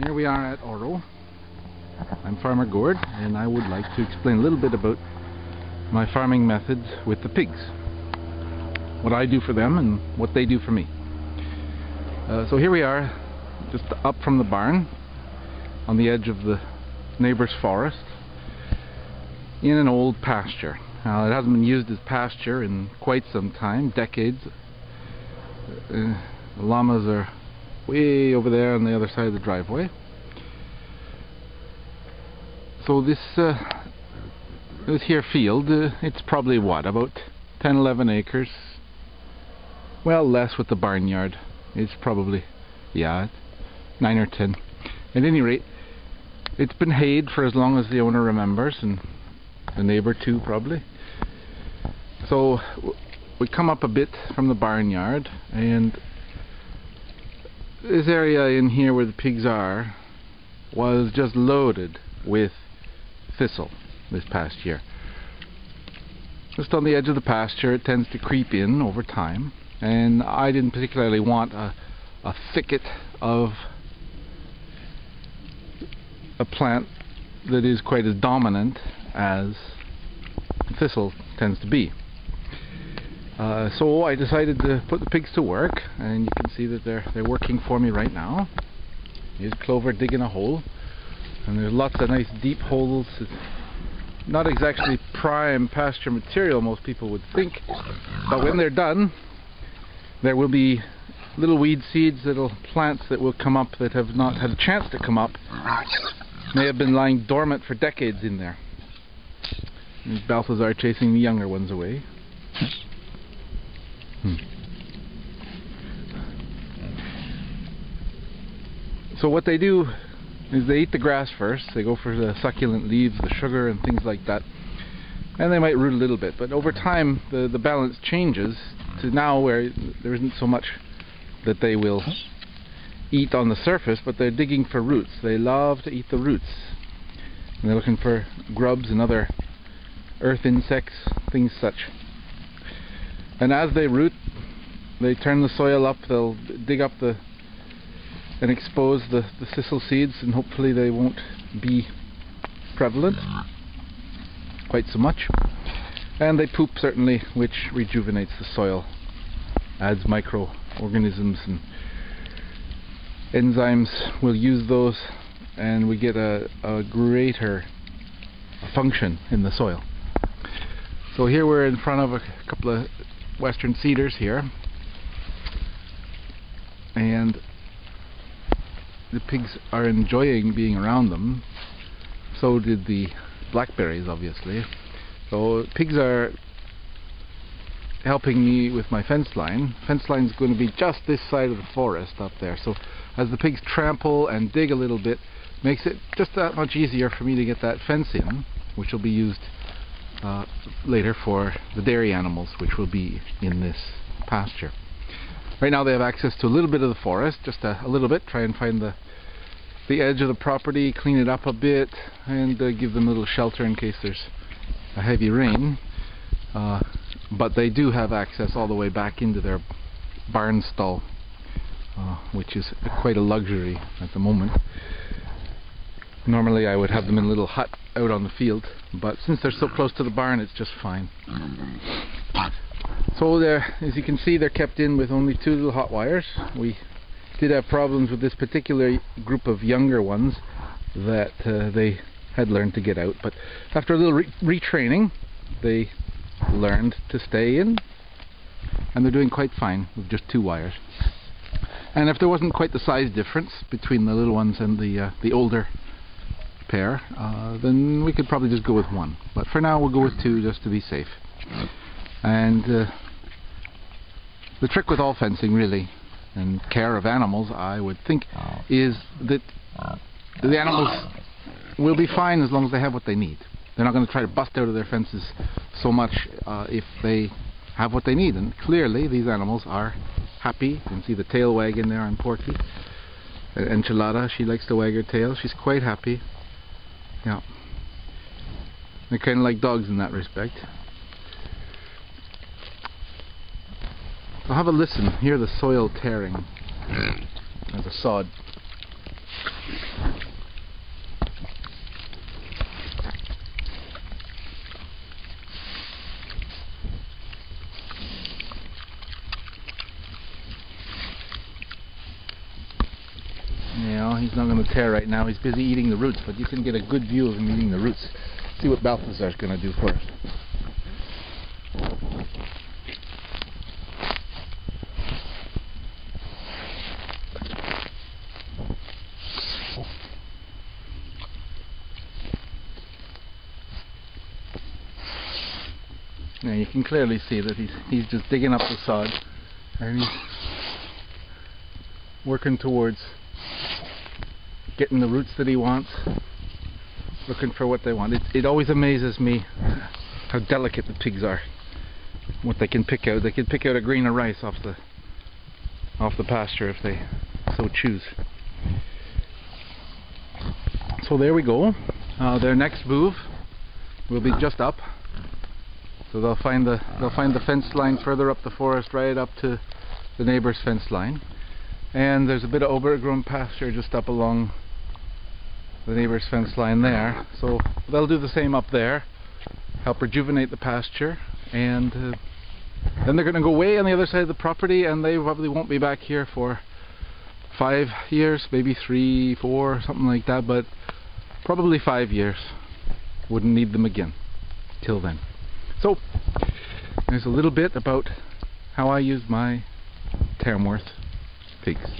Here we are at Oro. I'm Farmer Gord, and I would like to explain a little bit about my farming methods with the pigs. What I do for them and what they do for me. So here we are, just up from the barn, on the edge of the neighbor's forest, in an old pasture. Now, it hasn't been used as pasture in quite some time, decades. The llamas are way over there on the other side of the driveway. So this here field, it's probably what, about 10-11 acres. Well, less with the barnyard. It's probably, yeah, 9 or 10. At any rate, it's been hayed for as long as the owner remembers, and the neighbor too, probably. So we come up a bit from the barnyard, and this area in here where the pigs are was just loaded with thistle this past year. Just on the edge of the pasture, it tends to creep in over time, and I didn't particularly want a thicket of a plant that is quite as dominant as thistle tends to be. So I decided to put the pigs to work, and you can see that they're working for me right now. Here's Clover digging a hole, and there's lots of nice deep holes. It's not exactly prime pasture material, most people would think, but when they're done, there will be little weed seeds, little plants that will come up that have not had a chance to come up. May have been lying dormant for decades in there. There's Balthazar chasing the younger ones away. So what they do is they eat the grass first. They go for the succulent leaves, the sugar and things like that, and they might root a little bit, but over time the balance changes to now where there isn't so much that they will eat on the surface, but they're digging for roots. They love to eat the roots, and they're looking for grubs and other earth insects, things such. And as they root, they turn the soil up. They'll dig up and expose the thistle seeds, and hopefully they won't be prevalent quite so much. And they poop, certainly, which rejuvenates the soil, adds microorganisms, and enzymes will use those, and we get a greater function in the soil. So here we're in front of a couple of western cedars here, and the pigs are enjoying being around them. So did the blackberries, obviously. So pigs are helping me with my fence line. Fence line is going to be just this side of the forest up there. So as the pigs trample and dig a little bit, makes it just that much easier for me to get that fence in, which will be used later for the dairy animals, which will be in this pasture. Right now they have access to a little bit of the forest, just a little bit. Try and find the edge of the property, clean it up a bit, and give them a little shelter in case there's a heavy rain. But they do have access all the way back into their barn stall, which is quite a luxury at the moment. Normally I would have them in a little hut out on the field, but since they're so close to the barn, it's just fine. So there, as you can see, they're kept in with only 2 little hot wires. We did have problems with this particular group of younger ones that they had learned to get out, but after a little retraining, they learned to stay in, and they're doing quite fine with just 2 wires. And if there wasn't quite the size difference between the little ones and the older pair, then we could probably just go with 1. But for now we'll go with 2 just to be safe. And the trick with all fencing, really, and care of animals, I would think, is that the animals will be fine as long as they have what they need. They're not going to try to bust out of their fences so much if they have what they need. And clearly these animals are happy. You can see the tail wagging there on Porky. Enchilada, she likes to wag her tail. She's quite happy. Yeah. They're kind of like dogs in that respect. So have a listen. Hear the soil tearing as a sod. now. He's not going to tear right now. He's busy eating the roots, but you can get a good view of him eating the roots. See what Balthazar's going to do for us. Now you can clearly see that he's just digging up the sod, and he's working towards getting the roots that he wants, looking for what they want. It always amazes me how delicate the pigs are, what they can pick out. They can pick out a grain of rice off the pasture if they so choose. So there we go. Their next move will be just up. So they'll find the fence line further up the forest, right up to the neighbor's fence line. And there's a bit of overgrown pasture just up along the neighbor's fence line there. So they'll do the same up there, help rejuvenate the pasture, and then they're going to go way on the other side of the property, and they probably won't be back here for 5 years, maybe 3, 4, something like that, but probably 5 years. Wouldn't need them again till then. So there's a little bit about how I use my Tamworth pigs.